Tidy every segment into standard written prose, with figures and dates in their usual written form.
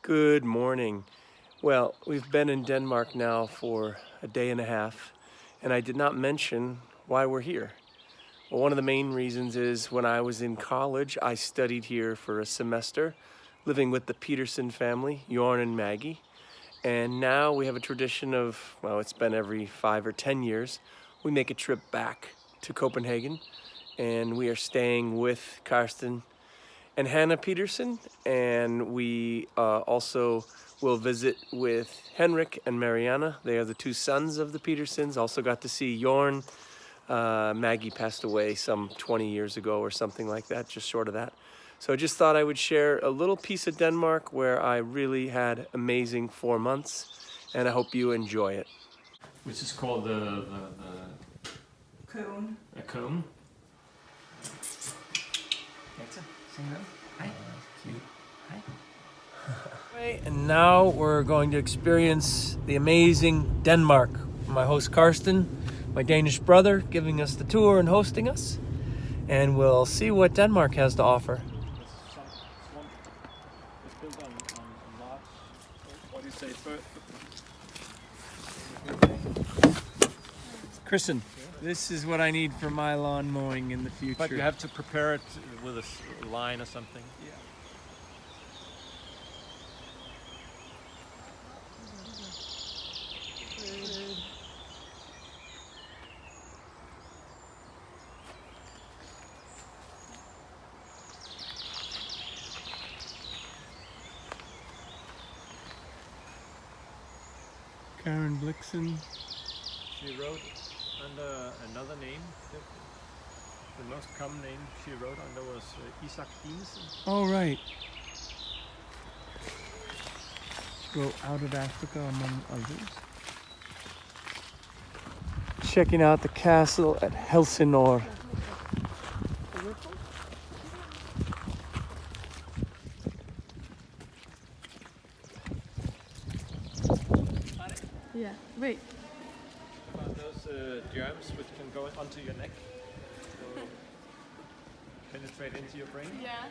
Good morning. Well, we've been in Denmark now for a day and a half, and I did not mention why we're here. Well, one of the main reasons is when I was in college, I studied here for a semester, living with the Peterson family, Jorn and Maggie. And now we have a tradition of, well, it's been every 5 or 10 years, we make a trip back to Copenhagen, and we are staying with Karsten and Hannah Peterson, and we also will visit with Henrik and Mariana. They are the two sons of the Petersons. Also got to see Jorn. Maggie passed away some 20 years ago or something like that, just short of that. So I just thought I would share a little piece of Denmark where I really had amazing 4 months, and I hope you enjoy it. Which is called the cone. A cone. Hi. Hi. And now we're going to experience the amazing Denmark. My host Karsten, my Danish brother, giving us the tour and hosting us. And we'll see what Denmark has to offer. It's built on large, what do you say, Kristen, this is what I need for my lawn mowing in the future. but you have to prepare it with a line or something. Yeah. Karen Blixen. She wrote under another name. The most common name she wrote under was Isak Dinesen. Oh, right. She wrote Out of Africa, among others. Checking out the castle at Helsingør. Yeah, wait. About those germs which can go onto your neck, so penetrate into your brain. Yeah.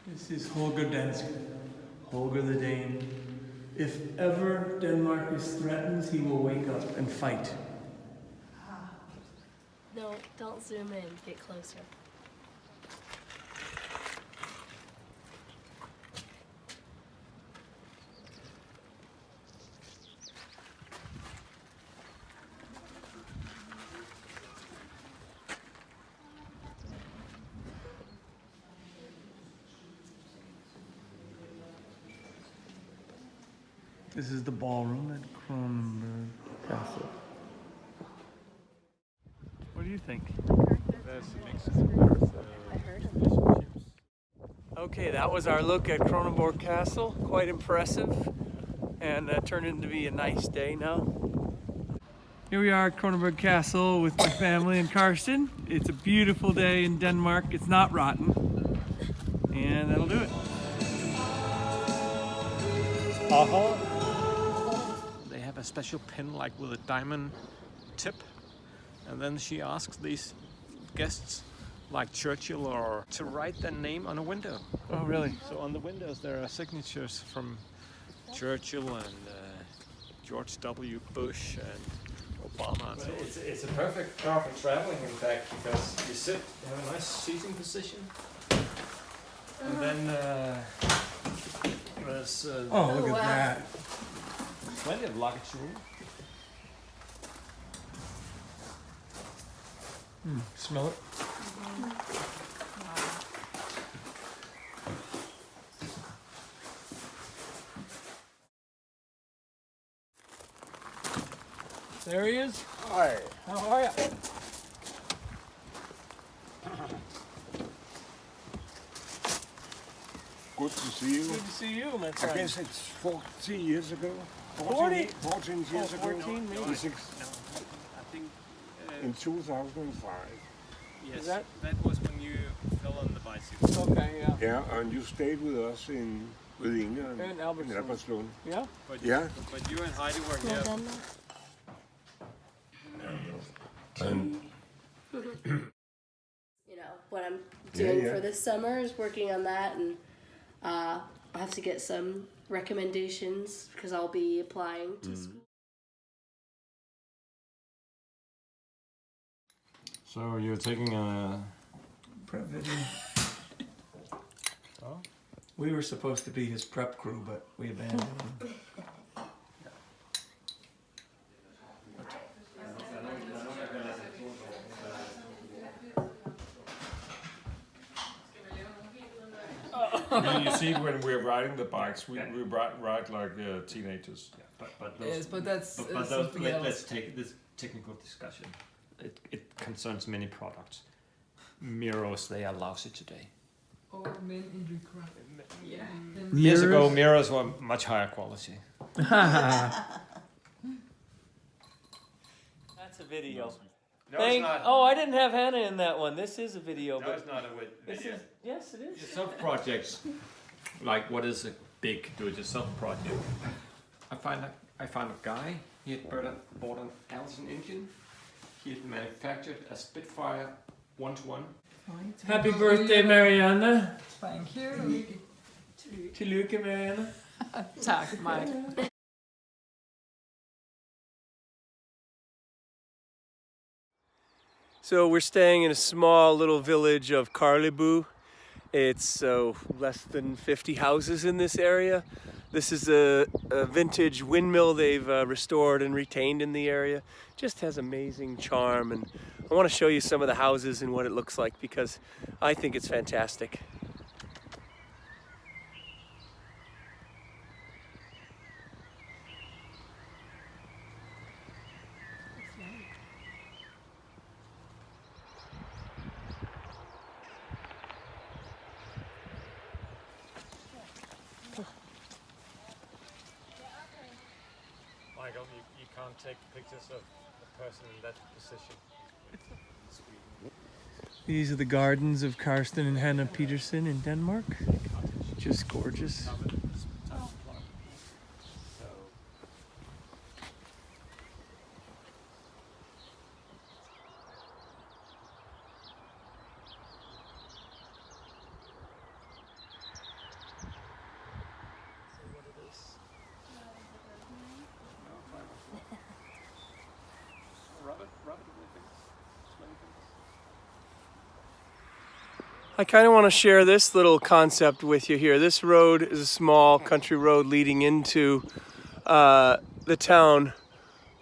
This is Holger Danske, Holger the Dane. If ever Denmark is threatened, he will wake up and fight. No, don't zoom in. Get closer. This is the ballroom at Kronenberg Castle. What do you think? There's a mix of relationships. Okay, that was our look at Kronenborg Castle. Quite impressive, and turned into be a nice day now. Here we are at Kronenborg Castle with my family and Karsten. It's a beautiful day in Denmark. It's not rotten, and that'll do it. They have a special pen like with a diamond tip, and then she asks these guests like Churchill or to write their name on a window. Oh, really? So on the windows there are signatures from Churchill and George W. Bush and Obama. So It's a perfect car for traveling, in fact, because you sit, you have a nice seating position, and then there's Oh, look at that. plenty of luggage room. smell it. There he is. Hi. How are you? Good to see you. Good to see you, my I friend. guess it's 40 years ago. 40? 14 years ago. 14 maybe. I think In 2005. yes, that- that was when you fell on the bicycle. Okay, yeah. Yeah, and you stayed with us with Inge In Albertslund. Albertslund. Yeah? But Yeah. But you and Heidi were No, here. Denmark. And You know, what I'm doing yeah. for this summer is working on that, and have to get some recommendations because I'll be applying to school. So you're taking a Prep video. We were supposed to be his prep crew, but we abandoned him. You see, when we're riding the bikes, we ride like teenagers. but Yes, but that's but something else. let's take this technical discussion. It concerns many products. Mirrors, they are lousy today. Or men in crap. Yeah. Years ago, mirrors were much higher quality. That's a video. No, Thank- it's not. Oh, I didn't have Hannah in that one. This is a video, No, but it's not a this video. is, yes, it is. Self projects, like what is a big do-it-yourself project? I found a guy. He had bought an Allison engine. He had manufactured a Spitfire 1-to-1. Happy birthday, Marianne. Thank you. Tillykke, Marianne. Tak, Mike. So we're staying in a small little village of Karlebo. It's less than 50 houses in this area. This is a vintage windmill they've restored and retained in the area. Just has amazing charm, and I want to show you some of the houses and what it looks like because I think it's fantastic. Michael, you can't take pictures of a person in that position. These are the gardens of Karsten and Hannah Petersen in Denmark. Just gorgeous. I kind of want to share this little concept with you here. This road is a small country road leading into the town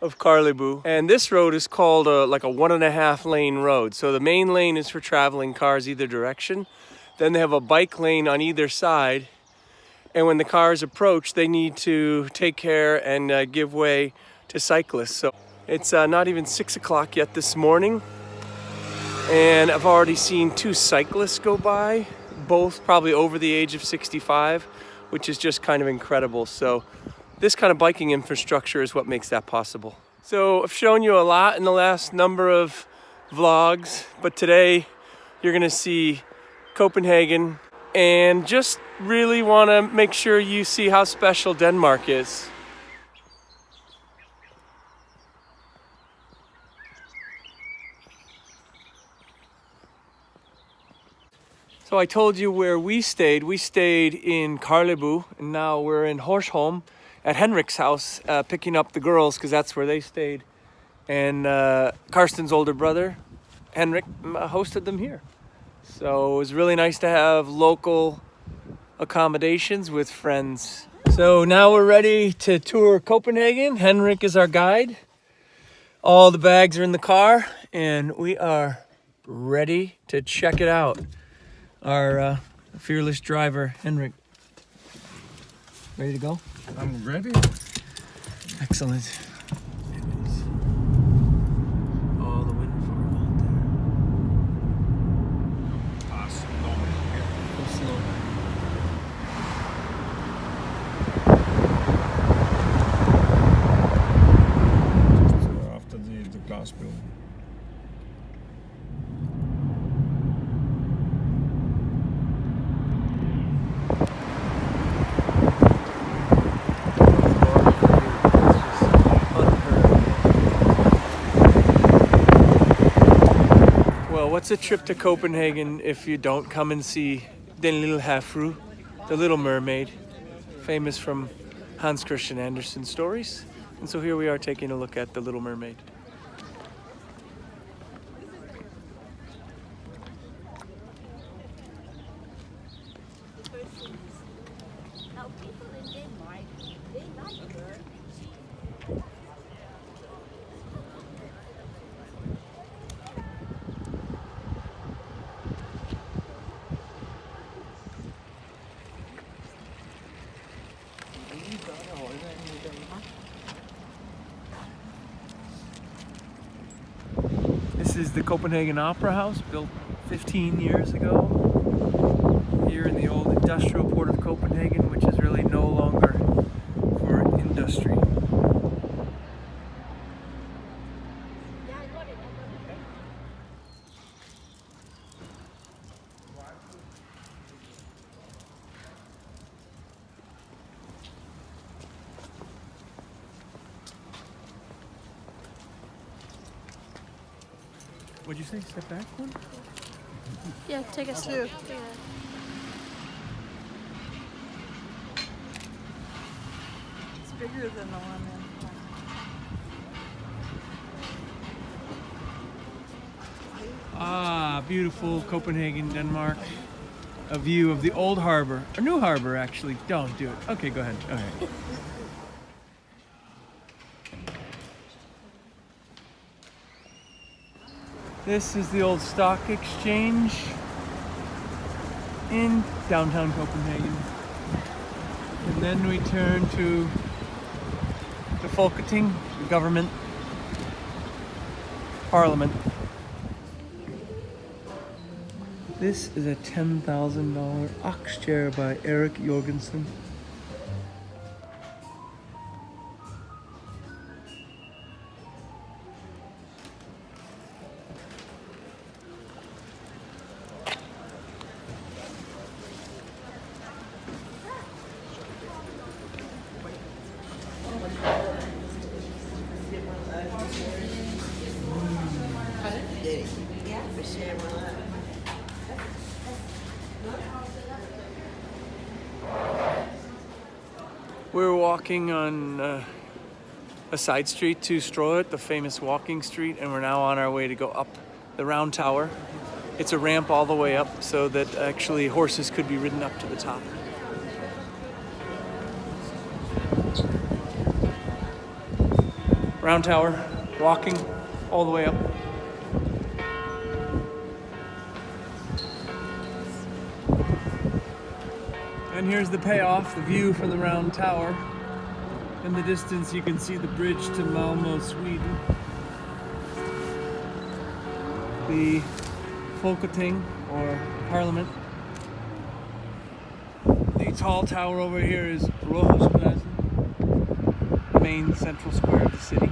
of Karlebo. And this road is called like a 1.5 lane road. So the main lane is for traveling cars either direction. Then they have a bike lane on either side. And when the cars approach, they need to take care and give way to cyclists. So it's not even 6 o'clock yet this morning. And I've already seen 2 cyclists go by, both probably over the age of 65, which is just kind of incredible. So this kind of biking infrastructure is what makes that possible. So I've shown you a lot in the last number of vlogs, but today you're gonna see Copenhagen and just really wanna make sure you see how special Denmark is. So I told you where we stayed. We stayed in Karlebo, and now we're in Horsholm at Henrik's house, picking up the girls because that's where they stayed. And Karsten's older brother, Henrik, hosted them here. So it was really nice to have local accommodations with friends. So now we're ready to tour Copenhagen. Henrik is our guide. All the bags are in the car, and we are ready to check it out. Our fearless driver, Henrik. Ready to go? I'm ready. Excellent. All the wind farm out there. Go slow. So after the glass building. What's a trip to Copenhagen if you don't come and see Den Lille Havfru, the Little Mermaid? famous from Hans Christian Andersen stories. And so here we are taking a look at The Little Mermaid. Now people in Denmark, they like her. This is the Copenhagen Opera House, built 15 years ago here in the old industrial port of Copenhagen, which is really no longer for industry. What'd you say? Step back one? Yeah, take a step. Yeah. It's bigger than the one in. Ah, beautiful Copenhagen, Denmark. A view of the old harbor, or new harbor actually. Don't do it. Okay, go ahead. Okay. This is the old stock exchange in downtown Copenhagen. And then we turn to the Folketing, the government, parliament. This is a $10,000 ox chair by Erik Jorgensen. We're walking on a side street to Strøget, the famous walking street, and we're now on our way to go up the round tower. It's a ramp all the way up so that actually horses could be ridden up to the top. Round tower, walking all the way up. And here's the payoff, the view from the round tower. In the distance you can see the bridge to Malmö, Sweden. The Folketing, or Parliament. The tall tower over here is Rådhuspladsen, the main central square of the city.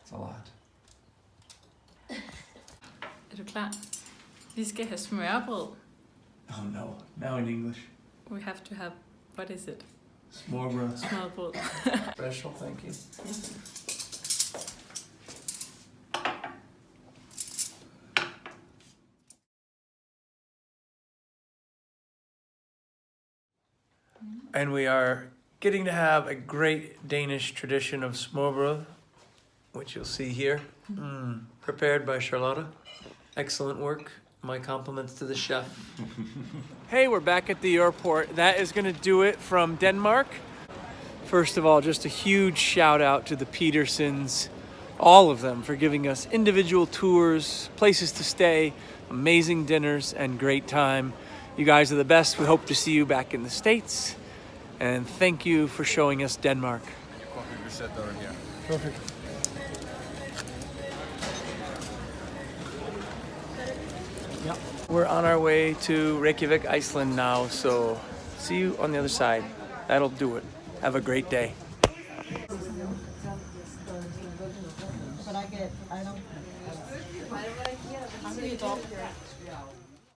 It's a lot. Er du klar? Vi skal have smørbrød. Oh no, now in English. We have to have, what is it? Smørbrød. Smørbrød. Special, thank you. And we are getting to have a great Danish tradition of smørbrød, which you'll see here, prepared by Charlotta. Excellent work. My compliments to the chef. Hey, we're back at the airport. That is going to do it from Denmark. First of all, just a huge shout out to the Petersons, all of them, for giving us individual tours, places to stay, amazing dinners, and great time. You guys are the best. We hope to see you back in the States. And thank you for showing us Denmark. Coffee we set down here. Perfect. Yep. We're on our way to Reykjavik, Iceland now, so see you on the other side. That'll do it. Have a great day.